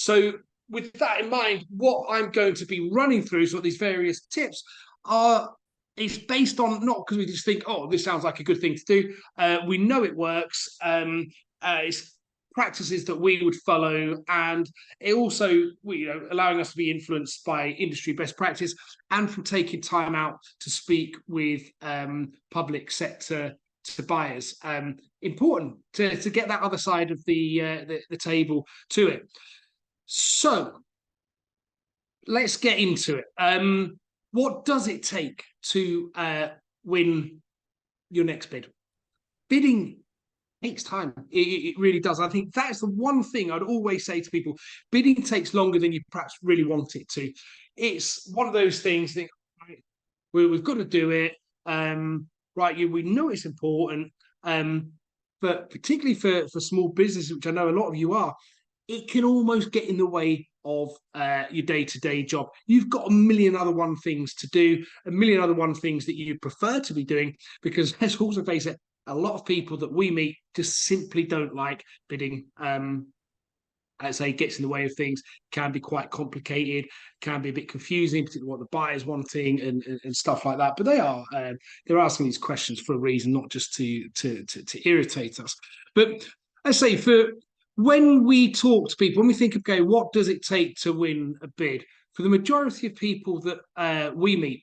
So with that in mind, what I'm going to be running through, so these various tips are, it's based on, not because we just think, oh, this sounds like a good thing to do. We know it works. It's practices that we would follow, and it also, allowing us to be influenced by industry best practice, and from taking time out to speak with public sector to buyers. Important to get that other side of the table to it. So let's get into it. What does it take to win your next bid? Bidding takes time. It really does. I think that's the one thing I'd always say to people. Bidding takes longer than you perhaps really want it to. It's one of those things that we've got to do it. Right, we know it's important, but particularly for small businesses, which I know a lot of you are, it can almost get in the way of your day-to-day job. You've got a million other things to do, a million other things that you prefer to be doing, because let's also face it, a lot of people that we meet just simply don't like bidding. As I say, gets in the way of things, can be quite complicated, can be a bit confusing, particularly what the buyer's wanting and stuff like that. But they're asking these questions for a reason, not just to irritate us. But let's say, for when we talk to people, when we think, okay, what does it take to win a bid? For the majority of people that we meet,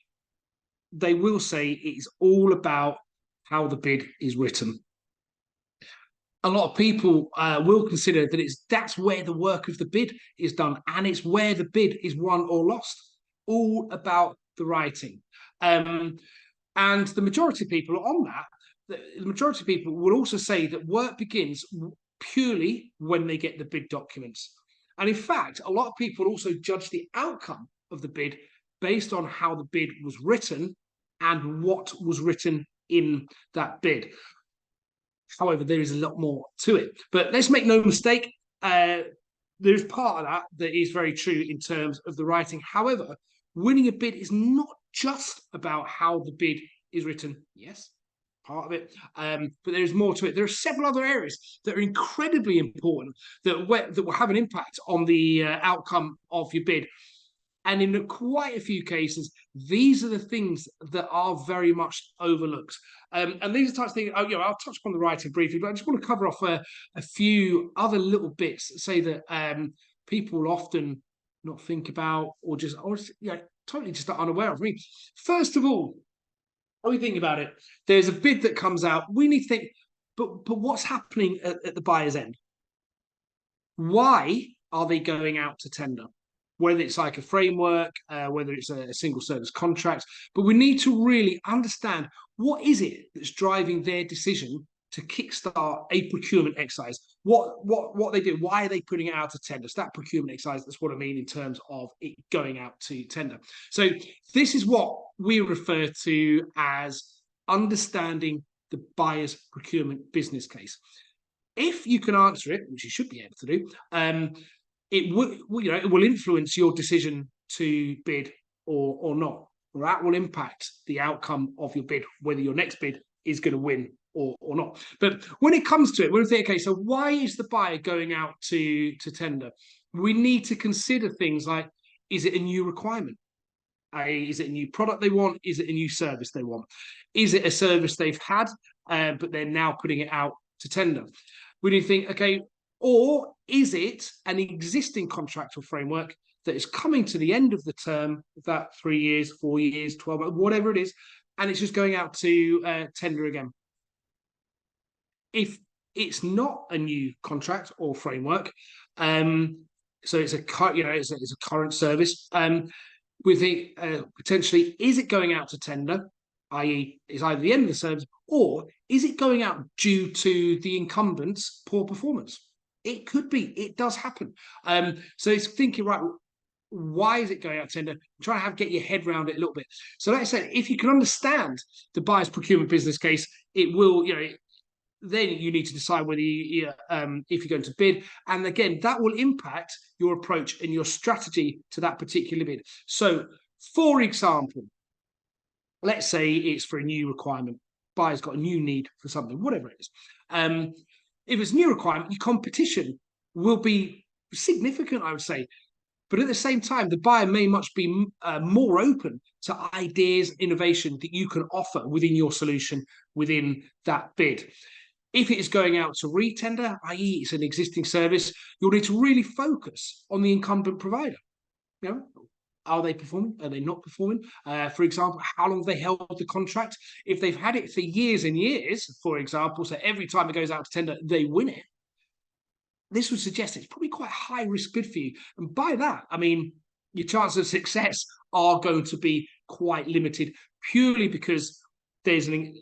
they will say it's all about how the bid is written. A lot of people will consider that that's where the work of the bid is done, and it's where the bid is won or lost. All about the writing. And the majority of people on that, the majority of people will also say that work begins purely when they get the bid documents. And in fact, a lot of people also judge the outcome of the bid based on how the bid was written and what was written in that bid. However, there is a lot more to it. But let's make no mistake, there's part of that is very true in terms of the writing. However, winning a bid is not just about how the bid is written. Yes, part of it, but there's more to it. There are several other areas that are incredibly important that will have an impact on the outcome of your bid. And in quite a few cases, these are the things that are very much overlooked. And these are the types of things, I'll touch upon the writing briefly, but I just want to cover off a few other little bits that say that people often not think about, or totally just unaware of. I mean, first of all, when we think about it, there's a bid that comes out. We need to think, but what's happening at the buyer's end? Why are they going out to tender? Whether it's like a framework, whether it's a single service contract, but we need to really understand what is it that's driving their decision to kickstart a procurement exercise. What they do, why are they putting it out to tender? So that procurement exercise, that's what I mean in terms of it going out to tender. So this is what we refer to as understanding the buyer's procurement business case. If you can answer it, which you should be able to do, it will influence your decision to bid or not. That will impact the outcome of your bid, whether your next bid is going to win or not. But when it comes to it, we're thinking, okay, so why is the buyer going out to tender? We need to consider things like, is it a new requirement? Is it a new product they want? Is it a new service they want? Is it a service they've had, but they're now putting it out to tender? We need to think, okay, or is it an existing contractual framework that is coming to the end of the term, that 3 years, 4 years, 12 months, whatever it is, and it's just going out to tender again? If it's not a new contract or framework, so it's a current service, we think potentially, is it going out to tender, i.e. is either the end of the service, or is it going out due to the incumbent's poor performance? It could be. It does happen. So it's thinking, right, why is it going out to tender? Try to get your head around it a little bit. So like I said, if you can understand the buyer's procurement business case, it will, then you need to decide whether if you're going to bid. And again, that will impact your approach and your strategy to that particular bid. So, for example, let's say it's for a new requirement. Buyer's got a new need for something, whatever it is. If it's a new requirement, your competition will be significant, I would say. But at the same time, the buyer may much be more open to ideas, innovation that you can offer within your solution, within that bid. If it is going out to retender, i.e. it's an existing service, you'll need to really focus on the incumbent provider. You know, are they performing? Are they not performing? For example, how long have they held the contract? If they've had it for years and years, for example, so every time it goes out to tender, they win it, this would suggest it's probably quite a high risk bid for you. And by that, I mean, your chances of success are going to be quite limited, purely because there's an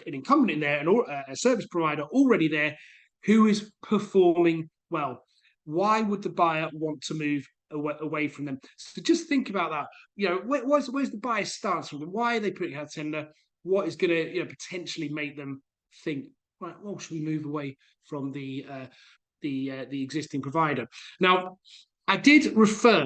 incumbent in there, a service provider already there who is performing well. Why would the buyer want to move away from them? So just think about that. You know, where's the buyer's stance from them? Why are they putting out tender? What is going to potentially make them think, right, well, should we move away from the existing provider? Now, I did refer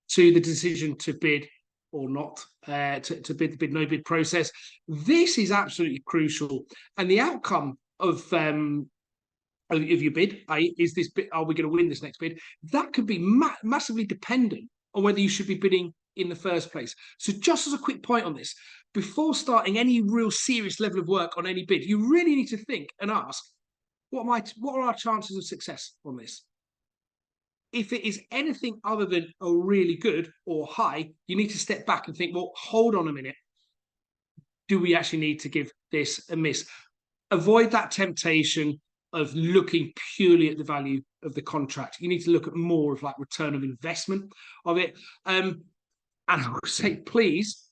to the decision to bid or not, to bid the bid no bid process. This is absolutely crucial, and the outcome of your bid, is this bid, are we going to win this next bid? That could be massively dependent on whether you should be bidding in the first place. So just as a quick point on this, before starting any real serious level of work on any bid, you really need to think and ask, what are our chances of success on this? If it is anything other than really good or high, you need to step back and think, well, hold on a minute. Do we actually need to give this a miss? Avoid that temptation of looking purely at the value of the contract. You need to look at more of like return of investment of it. And I would say, please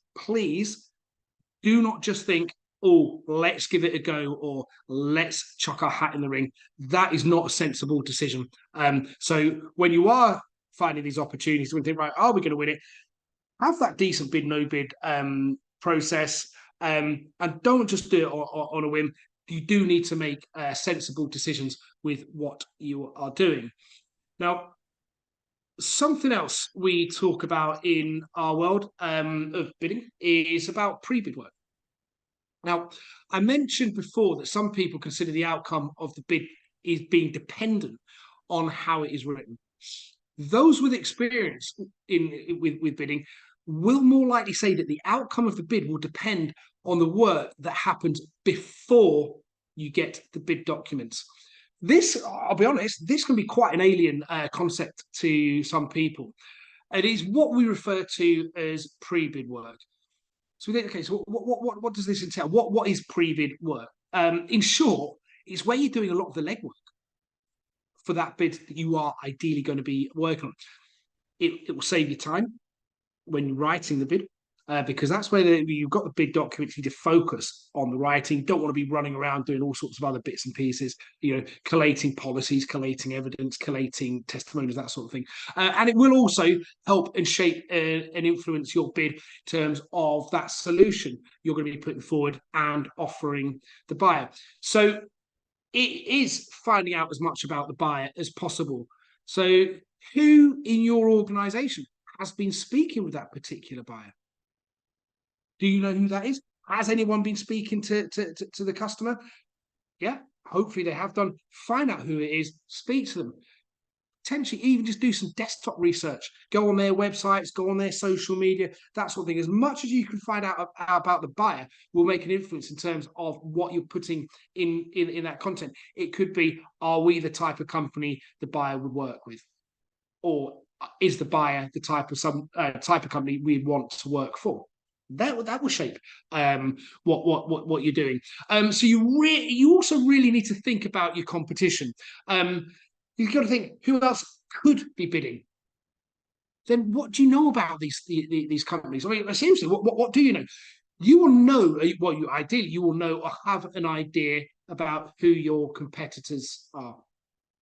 do not just think, oh, let's give it a go, or let's chuck our hat in the ring. That is not a sensible decision. So when you are finding these opportunities, when you think, right, are we going to win it? Have that decent bid, no bid process, and don't just do it on a whim. You do need to make sensible decisions with what you are doing. Now, something else we talk about in our world of bidding is about pre-bid work. Now, I mentioned before that some people consider the outcome of the bid is being dependent on how it is written. Those with experience with bidding will more likely say that the outcome of the bid will depend on the work that happens before you get the bid documents. This, I'll be honest, this can be quite an alien concept to some people. It is what we refer to as pre-bid work. So we think, okay, so what does this entail? What is pre-bid work? In short, it's where you're doing a lot of the legwork for that bid that you are ideally going to be working on. It will save you time when writing the bid, because that's where you've got the bid documents. You need to focus on the writing. You don't want to be running around doing all sorts of other bits and pieces, collating policies, collating evidence, collating testimonials, that sort of thing. And it will also help and shape and influence your bid in terms of that solution you're going to be putting forward and offering the buyer. So it is finding out as much about the buyer as possible. So who in your organization has been speaking with that particular buyer? Do you know who that is? Has anyone been speaking to the customer? Yeah, hopefully they have done. Find out who it is, speak to them. Potentially even just do some desktop research. Go on their websites, go on their social media, that sort of thing. As much as you can find out about the buyer will make an influence in terms of what you're putting in that content. It could be, are we the type of company the buyer would work with? Or is the buyer the type of company we want to work for? That will shape what you're doing. So you also really need to think about your competition. You've got to think, who else could be bidding? Then what do you know about these companies? I mean, seriously, what do you know? You will know, well, you will know or have an idea about who your competitors are.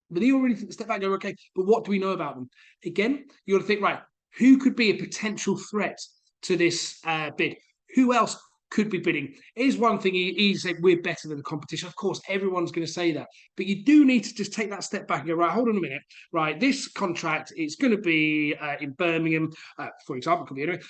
But you already step back and go, okay, but what do we know about them? Again, you got to think, right, who could be a potential threat to this bid? Who else could be bidding? It is one thing you say we're better than the competition. Of course, everyone's going to say that, but you do need to just take that step back and go, right, hold on a minute, right, this contract is going to be in Birmingham, for example, could be anyway.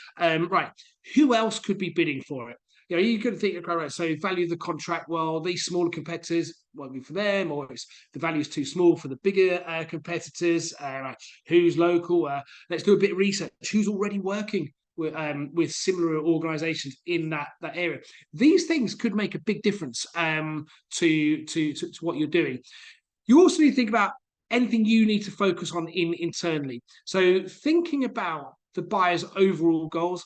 Right, who else could be bidding for it? You could think, okay, right, so value the contract, well, these smaller competitors won't be for them, or it's the value is too small for the bigger competitors. Right, who's local? Let's do a bit of research. Who's already working with similar organisations in that area? These things could make a big difference to what you're doing. You also need to think about anything you need to focus on internally. So thinking about the buyer's overall goals,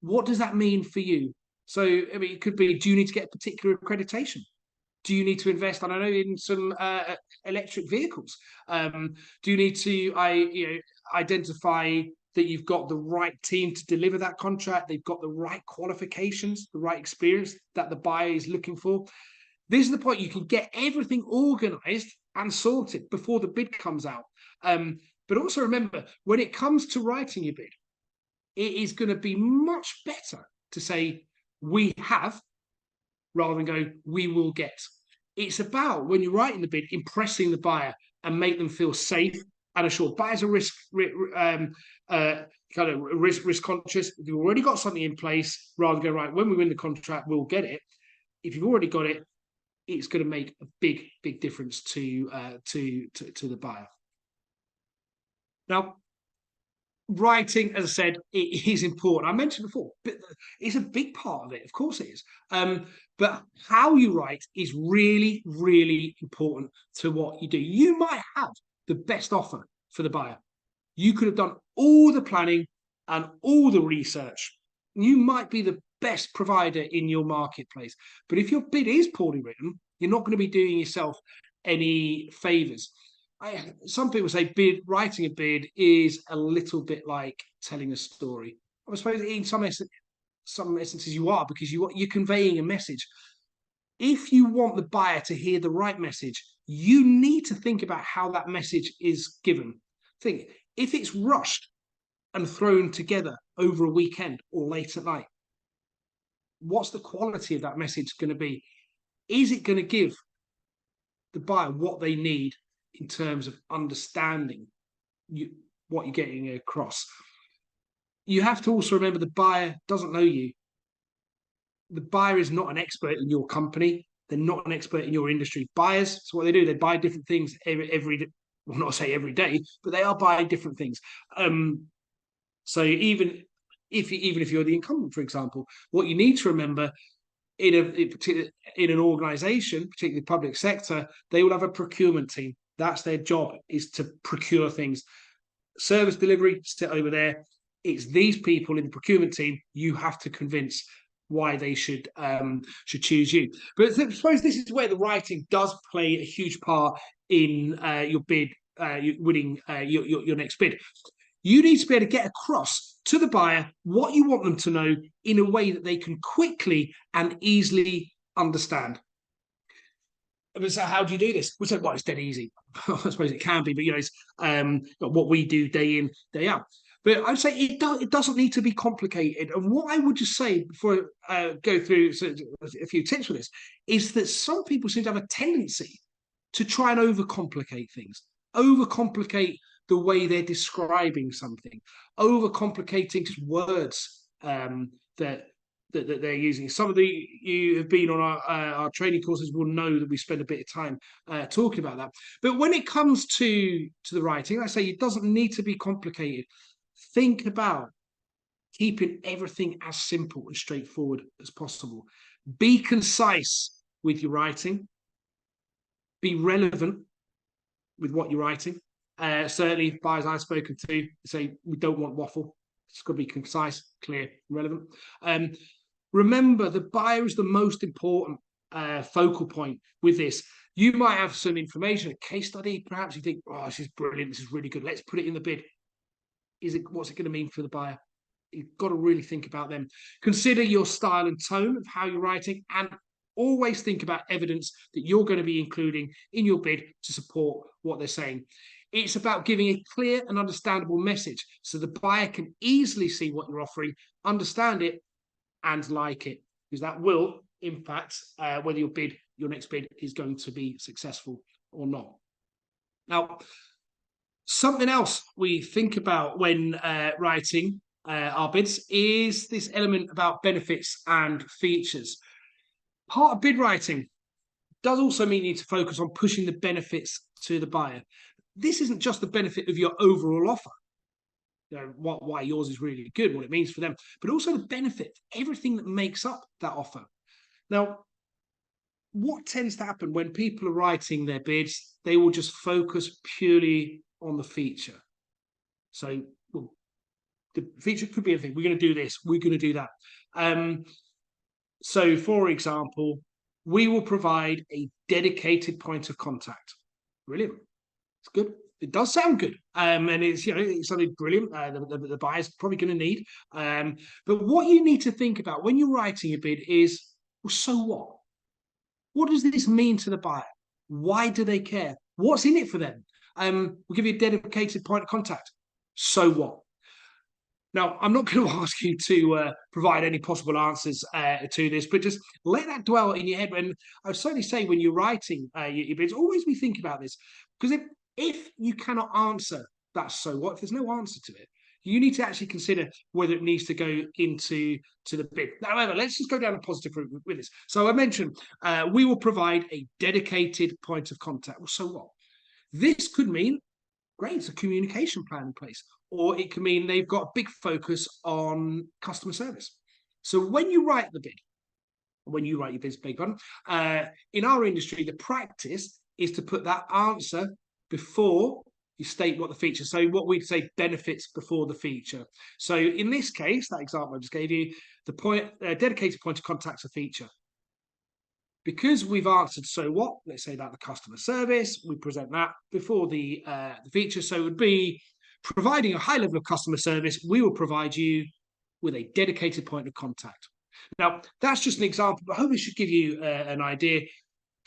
what does that mean for you? So, I mean, it could be, do you need to get a particular accreditation? Do you need to invest, I don't know, in some electric vehicles? Do you need to identify that you've got the right team to deliver that contract? They've got the right qualifications, the right experience that the buyer is looking for. This is the point. You can get everything organized and sorted before the bid comes out. But also remember, when it comes to writing your bid, it is going to be much better to say we have rather than go we will get. It's about, when you're writing the bid, impressing the buyer and make them feel safe and assured. Buyers are risk conscious. If you've already got something in place, rather than go, right, when we win the contract, we'll get it. If you've already got it, it's going to make a big difference to the buyer. Now, writing, as I said, it is important. I mentioned before, but it's a big part of it. Of course it is. But how you write is really important to what you do. You might have the best offer for the buyer. You could have done all the planning and all the research. You might be the best provider in your marketplace. But if your bid is poorly written, you're not going to be doing yourself any favors. Some people say writing a bid is a little bit like telling a story. I suppose in some instances you are, because you're conveying a message. If you want the buyer to hear the right message, you need to think about how that message is given. Think, if it's rushed and thrown together over a weekend or late at night, what's the quality of that message going to be? Is it going to give the buyer what they need in terms of understanding what you're getting across? You have to also remember the buyer doesn't know you. The buyer is not an expert in your company. They're not an expert in your industry. Buyers, so what they do, they buy different things every well, not say every day, but they are buying different things. So even if you're the incumbent, for example, what you need to remember in an organization, particularly the public sector, they will have a procurement team. That's their job, is to procure things. Service delivery, sit over there. It's these people in the procurement team you have to convince why they should choose you. But I suppose this is where the writing does play a huge part in your bid, winning your next bid. You need to be able to get across to the buyer what you want them to know in a way that they can quickly and easily understand. So how do you do this? We said, well, it's dead easy. I suppose it can be, but it's what we do day in, day out. But I'd say it doesn't need to be complicated. And what I would just say before I go through a few tips for this is that some people seem to have a tendency to try and overcomplicate things, overcomplicate the way they're describing something, overcomplicating just words that they're using. Some of you have been on our training courses will know that we spend a bit of time talking about that. But when it comes to the writing, I say it doesn't need to be complicated. Think about keeping everything as simple and straightforward as possible. Be concise with your writing. Be relevant with what you're writing. Certainly, buyers I've spoken to say we don't want waffle. It's got to be concise, clear, relevant. Remember, the buyer is the most important focal point with this. You might have some information, a case study, perhaps you think, oh, this is brilliant, this is really good, let's put it in the bid. What's it going to mean for the buyer? You've got to really think about them. Consider your style and tone of how you're writing, and always think about evidence that you're going to be including in your bid to support what they're saying. It's about giving a clear and understandable message so the buyer can easily see what you're offering, understand it, and like it, because that will impact whether your next bid is going to be successful or not. Now, something else we think about when writing our bids is this element about benefits and features. Part of bid writing does also mean you need to focus on pushing the benefits to the buyer. This isn't just the benefit of your overall offer, why yours is really good, what it means for them, but also the benefit, everything that makes up that offer. Now, what tends to happen when people are writing their bids, they will just focus purely on the feature. So, well, the feature could be anything. We're going to do this, we're going to do that. So, for example, we will provide a dedicated point of contact. Brilliant. It's good. It does sound good, and it's it's something brilliant. The buyer's probably going to need. But what you need to think about when you're writing a bid is, well, so what? What does this mean to the buyer? Why do they care? What's in it for them? We'll give you a dedicated point of contact. So what? Now, I'm not going to ask you to provide any possible answers to this, but just let that dwell in your head. And I would certainly say when you're writing your bids, always be thinking about this. Because if you cannot answer that so what, if there's no answer to it, you need to actually consider whether it needs to go into the bid. However, let's just go down a positive route with this. So I mentioned we will provide a dedicated point of contact. Well, so what? This could mean, great, it's a communication plan in place. Or it can mean they've got a big focus on customer service. So when you write the bid, when you write your bids, big one, in our industry, the practice is to put that answer before you state what the feature. So what we'd say benefits before the feature. So in this case, that example I just gave you, the dedicated point of contact is a feature. Because we've answered so what, let's say that the customer service, we present that before the feature. So it would be providing a high level of customer service, we will provide you with a dedicated point of contact. Now, that's just an example, but I hope it should give you an idea.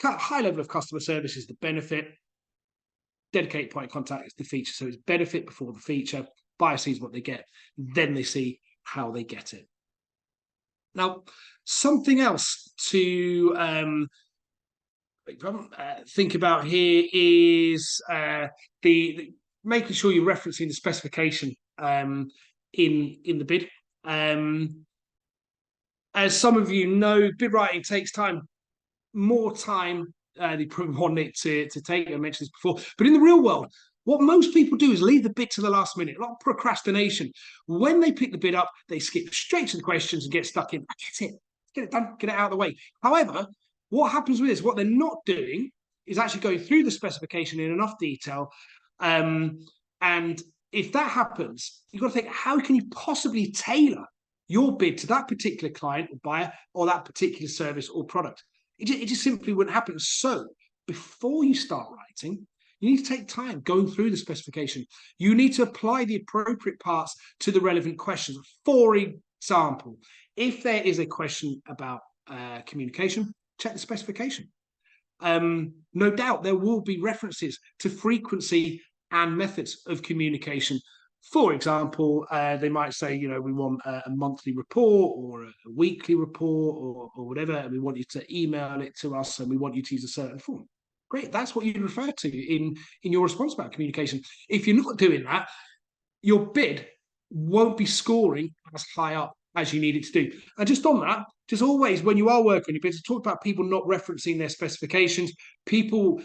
High level of customer service is the benefit. Dedicated point of contact is the feature. So it's benefit before the feature. Buyer sees what they get, then they see how they get it. Now, something else to think about here is the making sure you're referencing the specification in the bid. As some of you know, bid writing takes time, more time they probably want it to take. I mentioned this before, but in the real world, what most people do is leave the bid to the last minute, a lot of procrastination. When they pick the bid up, they skip straight to the questions and get stuck in. Get it, get it done, get it out of the way. However, what happens with this, what they're not doing is actually going through the specification in enough detail. And if that happens, you've got to think, how can you possibly tailor your bid to that particular client or buyer or that particular service or product? It just simply wouldn't happen. So before you start writing, you need to take time going through the specification. You need to apply the appropriate parts to the relevant questions. For example, if there is a question about communication, check the specification. No doubt there will be references to frequency and methods of communication. For example, they might say, we want a monthly report or a weekly report or whatever, and we want you to email it to us and we want you to use a certain form. Great, that's what you refer to in your response about communication. If you're not doing that, your bid won't be scoring as high up as you need it to do. And just on that, just always, when you are working on your bids, talk about people not referencing their specifications. People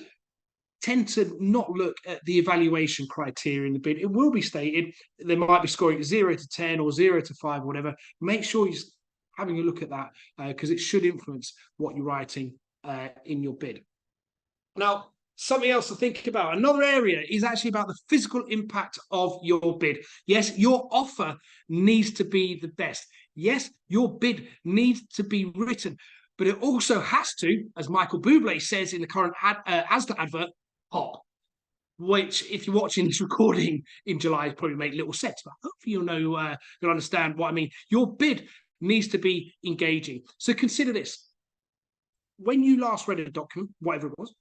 tend to not look at the evaluation criteria in the bid. It will be stated they might be scoring 0 to 10 or 0 to 5 or whatever. Make sure you're having a look at that because it should influence what you're writing in your bid. Now, something else to think about, another area is actually about the physical impact of your bid. Yes, your offer needs to be the best. Yes, your bid needs to be written, but it also has to, as Michael Bublé says in the current Asda advert, pop. Which, if you're watching this recording in July, probably make little sense, but hopefully you'll understand what I mean. Your bid needs to be engaging. So consider this. When you last read a document, whatever it was,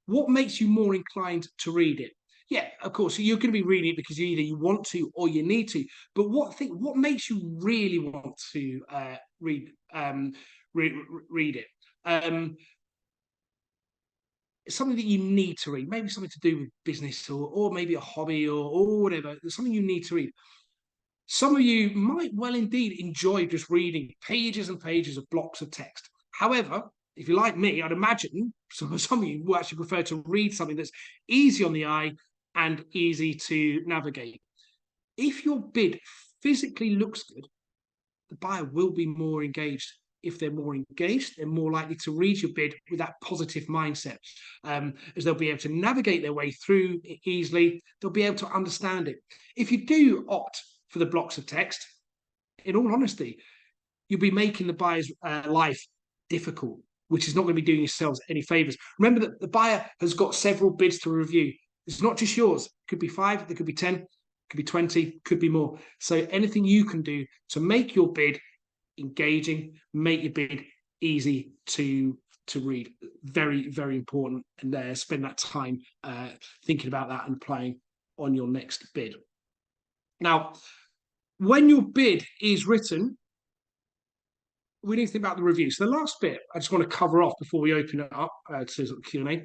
what makes you more inclined to read it? Yeah, of course, you're going to be reading it because either you want to or you need to. But what makes you really want to read it? It's something that you need to read, maybe something to do with business or maybe a hobby or whatever. There's something you need to read. Some of you might well indeed enjoy just reading pages and pages of blocks of text. However, if you're like me, I'd imagine some of you will actually prefer to read something that's easy on the eye and easy to navigate. If your bid physically looks good, the buyer will be more engaged. If they're more engaged, they're more likely to read your bid with that positive mindset, as they'll be able to navigate their way through it easily. They'll be able to understand it. If you do opt for the blocks of text, in all honesty, you'll be making the buyer's life difficult, which is not going to be doing yourselves any favors. Remember that the buyer has got several bids to review. It's not just yours. It could be 5, there could be 10, could be 20, could be more. So anything you can do to make your bid engaging, make your bid easy to read, very, very important. And spend that time thinking about that and applying on your next bid. Now, when your bid is written, we need to think about the review. So the last bit I just want to cover off before we open it up to sort of Q&A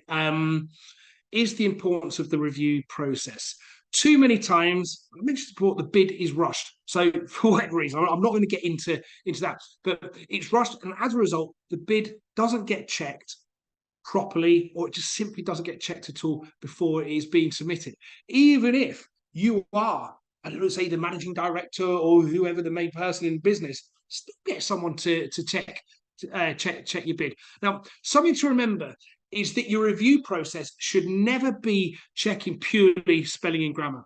is the importance of the review process. Too many times, I mentioned before, the bid is rushed. So for whatever reason, I'm not going to get into that, but it's rushed, and as a result, the bid doesn't get checked properly, or it just simply doesn't get checked at all before it is being submitted. Even if you are, I don't know, say the managing director or whoever the main person in business, still get someone to check your bid. Now, something to remember is that your review process should never be checking purely spelling and grammar,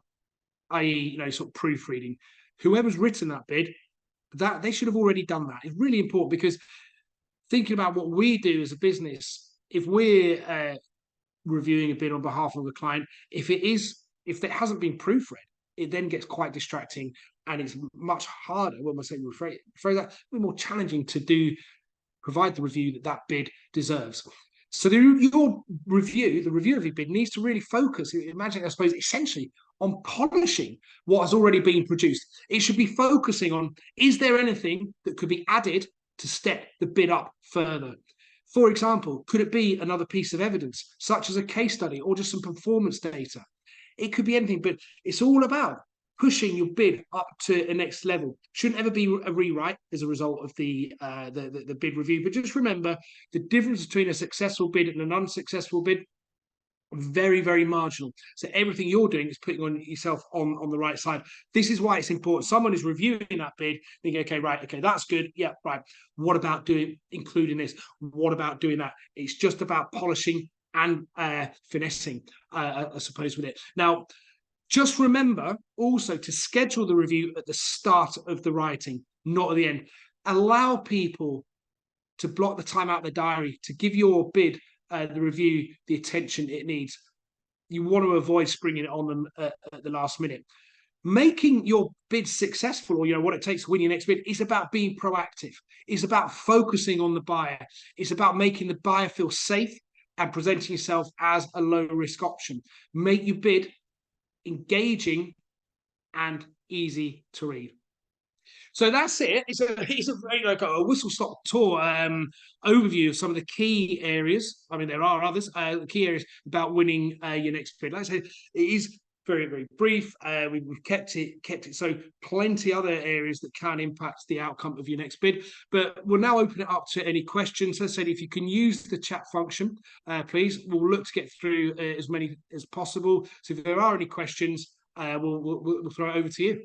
i.e., sort of proofreading. Whoever's written that bid, that they should have already done that. It's really important, because thinking about what we do as a business, if we're reviewing a bid on behalf of a client, if it hasn't been proofread, it then gets quite distracting, and it's much harder. When we're saying rephrase that, we're more challenging to provide the review that bid deserves. So your review, the review of your bid, needs to really focus, imagine, I suppose, essentially on polishing what has already been produced. It should be focusing on, is there anything that could be added to step the bid up further? For example, could it be another piece of evidence, such as a case study or just some performance data? It could be anything, but it's all about pushing your bid up to a next level. Shouldn't ever be a rewrite as a result of the bid review. But just remember, the difference between a successful bid and an unsuccessful bid, very, very marginal. So everything you're doing is putting on yourself on the right side. This is why it's important. Someone is reviewing that bid, thinking, okay, that's good. Yeah, right. What about including this? What about doing that? It's just about polishing and finessing, I suppose, with it. Now, just remember also to schedule the review at the start of the writing, not at the end. Allow people to block the time out of the diary, to give your bid, the review, the attention it needs. You want to avoid springing it on them at the last minute. Making your bid successful, or what it takes to win your next bid, is about being proactive. It's about focusing on the buyer. It's about making the buyer feel safe and presenting yourself as a low-risk option. Make your bid engaging and easy to read. So that's it. It's a very a whistle-stop tour overview of some of the key areas. I mean, there are others. The key areas about winning your next bid. Like I said, it is very, very brief. We've kept it so plenty other areas that can impact the outcome of your next bid. But we'll now open it up to any questions. As I said, if you can use the chat function, please. We'll look to get through as many as possible. So if there are any questions, we'll throw it over to you.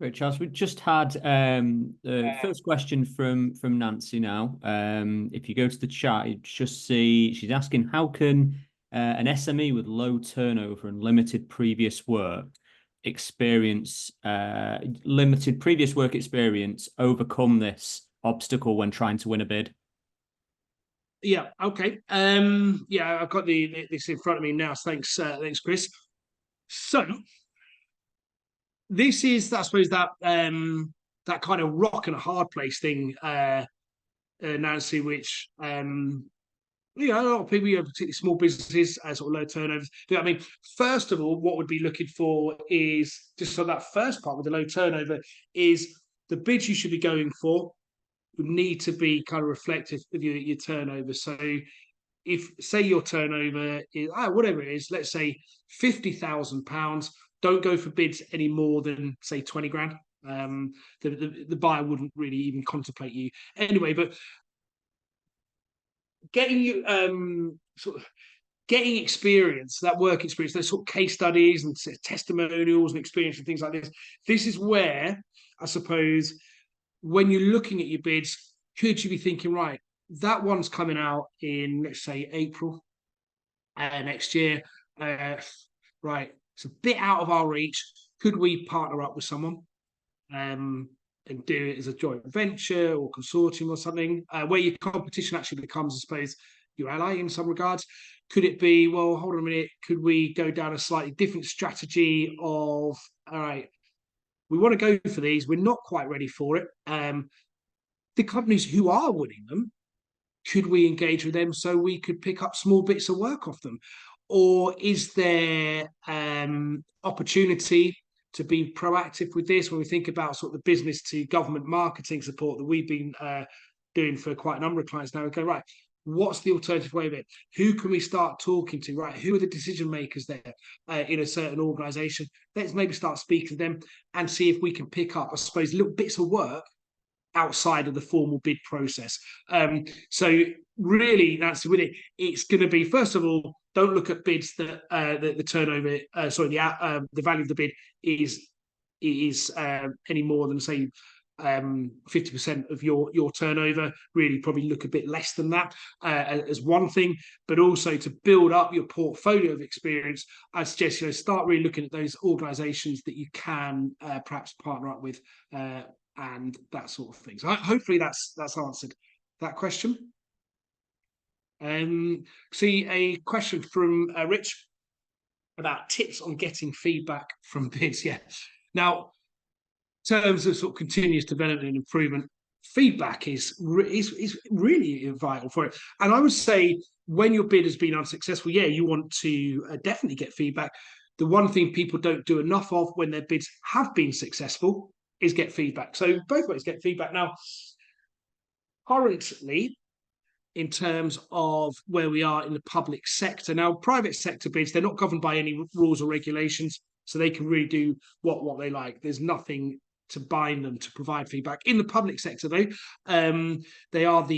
Great, Charles. We just had the first question from Nancy now. If you go to the chat, you just see she's asking, how can an SME with low turnover and limited previous work experience overcome this obstacle when trying to win a bid? Yeah, okay. Yeah, I've got this in front of me now. Thanks, Chris. So this is, I suppose, that kind of rock and a hard place thing, Nancy, which a lot of people, particularly small businesses, sort of low turnovers. I mean, first of all, what we'd be looking for is, just on that first part with the low turnover, is the bids you should be going for would need to be kind of reflective of your turnover. So if say your turnover is whatever it is, let's say £50,000, don't go for bids any more than say 20 grand. The buyer wouldn't really even contemplate you anyway. But getting you sort of getting experience, that work experience, those sort of case studies and testimonials and experience and things like this. This is where I suppose when you're looking at your bids, could you be thinking, right, that one's coming out in, let's say, April next year. Right, it's a bit out of our reach. Could we partner up with someone and do it as a joint venture or consortium or something, where your competition actually becomes, I suppose, your ally in some regards? Could it be, well, hold on a minute, could we go down a slightly different strategy of, all right, we want to go for these, we're not quite ready for it. The companies who are winning them, could we engage with them so we could pick up small bits of work off them? Or is there opportunity to be proactive with this when we think about sort of the business to government marketing support that we've been doing for quite a number of clients now? We go, right, what's the alternative way of it? Who can we start talking to, right? Who are the decision makers there in a certain organisation? Let's maybe start speaking to them and see if we can pick up, I suppose, little bits of work outside of the formal bid process. So really, that's with it. It's going to be, first of all, don't look at bids that the turnover, the value of the bid is any more than say 50% of your turnover. Really, probably look a bit less than that as one thing, but also to build up your portfolio of experience. I suggest start really looking at those organisations that you can perhaps partner up with. And that sort of thing. So hopefully that's answered that question. See a question from Rich about tips on getting feedback from bids. Yeah. Now, in terms of sort of continuous development and improvement, feedback is really vital for it. And I would say when your bid has been unsuccessful, yeah, you want to definitely get feedback. The one thing people don't do enough of when their bids have been successful is get feedback. So both ways get feedback. Now, currently, in terms of where we are in the public sector, now private sector bids, they're not governed by any rules or regulations, so they can really do what they like. There's nothing to bind them to provide feedback. In the public sector, though, they are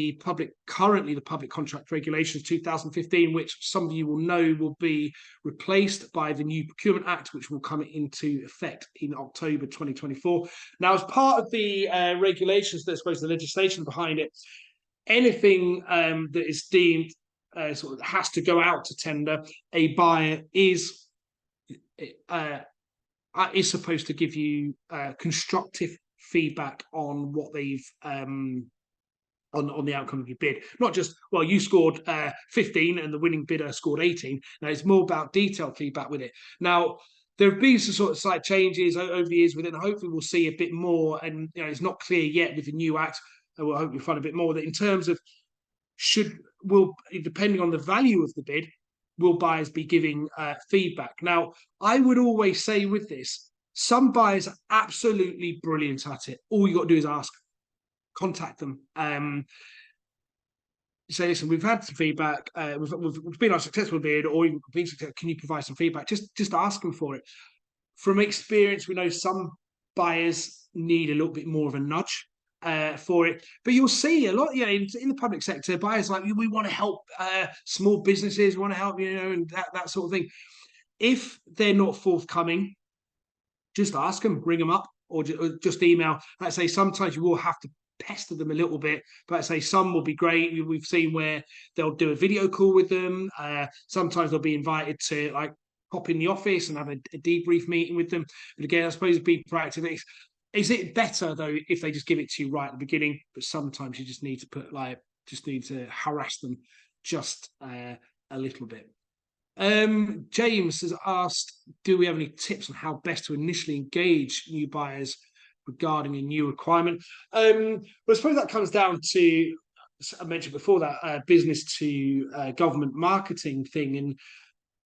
currently the public contract regulations 2015, which some of you will know will be replaced by the new Procurement Act, which will come into effect in October 2024. Now, as part of the regulations, there's supposed the legislation behind it, anything that is deemed sort of has to go out to tender, a buyer is supposed to give you constructive feedback on what they've on the outcome of your bid. Not just, well, you scored 15 and the winning bidder scored 18. Now, it's more about detailed feedback with it. Now, there have been some sort of slight changes over the years within. Hopefully, we'll see a bit more. And it's not clear yet with the new act. We'll hope you'll find a bit more that in terms of depending on the value of the bid, will buyers be giving feedback? Now, I would always say with this, some buyers are absolutely brilliant at it. All you got to do is ask, contact them. Say, listen, we've had some feedback. We've been on a successful bid, or you've been successful. Can you provide some feedback? Just ask them for it. From experience, we know some buyers need a little bit more of a nudge for it, but you'll see a lot, in the public sector, buyers like, we want to help small businesses, we want to help, and that sort of thing. If they're not forthcoming, just ask them, ring them up, or just email. Like I say, sometimes you will have to pester them a little bit, but I say some will be great. We've seen where they'll do a video call with them. Sometimes they'll be invited to pop in the office and have a debrief meeting with them. But again, I suppose be proactive. Is it better though if they just give it to you right at the beginning? But sometimes you just need to harass them just a little bit. James has asked, do we have any tips on how best to initially engage new buyers regarding a new requirement? Well, I suppose that comes down to, I mentioned before, that business to government marketing thing, and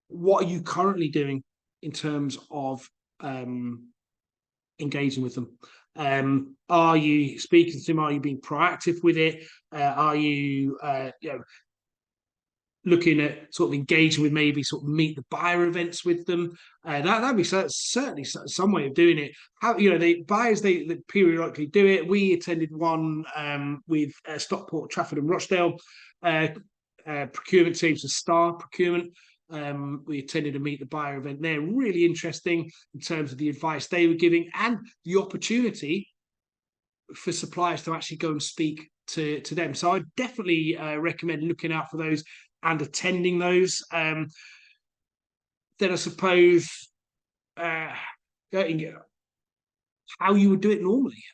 what are you currently doing in terms of engaging with them? Are you speaking to them? Are you being proactive with it? Are you looking at sort of engaging with maybe sort of meet the buyer events with them. That'd be certainly some way of doing it. How, you know, the buyers, they periodically do it. We attended one with Stockport, Trafford, and Rochdale procurement teams, so Star Procurement. We attended a meet the buyer event there. Really interesting in terms of the advice they were giving and the opportunity for suppliers to actually go and speak to them. So I definitely recommend looking out for those and attending those. Then I suppose how you would do it normally,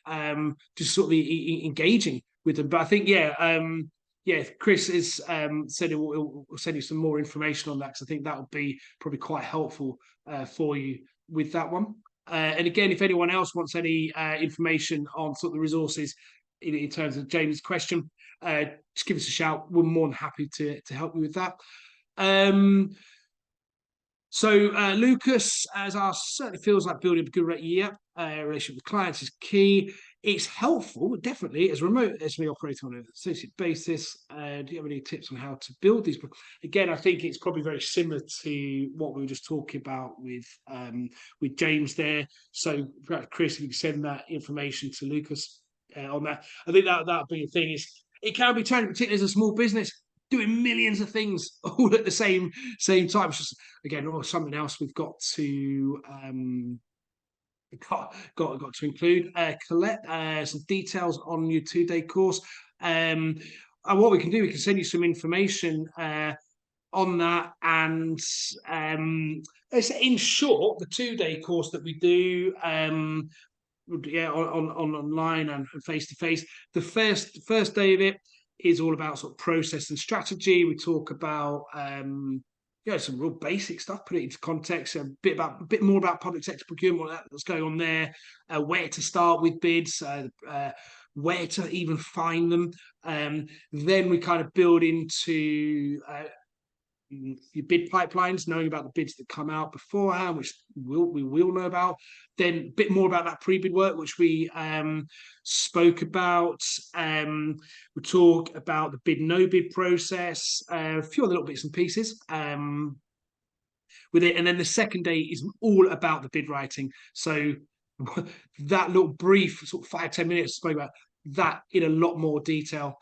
just sort of engaging with them. But I think, yeah, Chris is said he'll send you some more information on that, because I think that would be probably quite helpful for you with that one. And again, if anyone else wants any information on sort of the resources in terms of James' question, just give us a shout. We're more than happy to help you with that. So Lucas, as ours, certainly feels like building a good year. Relationship with clients is key. It's helpful, definitely, as remote as we operate on an associate basis. Do you have any tips on how to build these? Again, I think it's probably very similar to what we were just talking about with James there. So perhaps Chris, if you can send that information to Lucas on that. I think that would be the thing. Is it can be challenging, particularly as a small business, doing millions of things all at the same time. It's just, again, something else we've got to got to include. Collect some details on your 2-day course. And what we can do, we can send you some information on that. And in short, the 2-day course that we do, on online and face to face. The first day of it is all about sort of process and strategy. We talk about some real basic stuff, put it into context, a bit more about public sector procurement, what's going on there, where to start with bids, where to even find them. Then we kind of build into your bid pipelines, knowing about the bids that come out beforehand, which we will know about. Then a bit more about that pre-bid work, which we spoke about. We talk about the bid no bid process, a few other little bits and pieces with it. And then the second day is all about the bid writing. So that little brief sort of 5-10 minutes spoke about that in a lot more detail.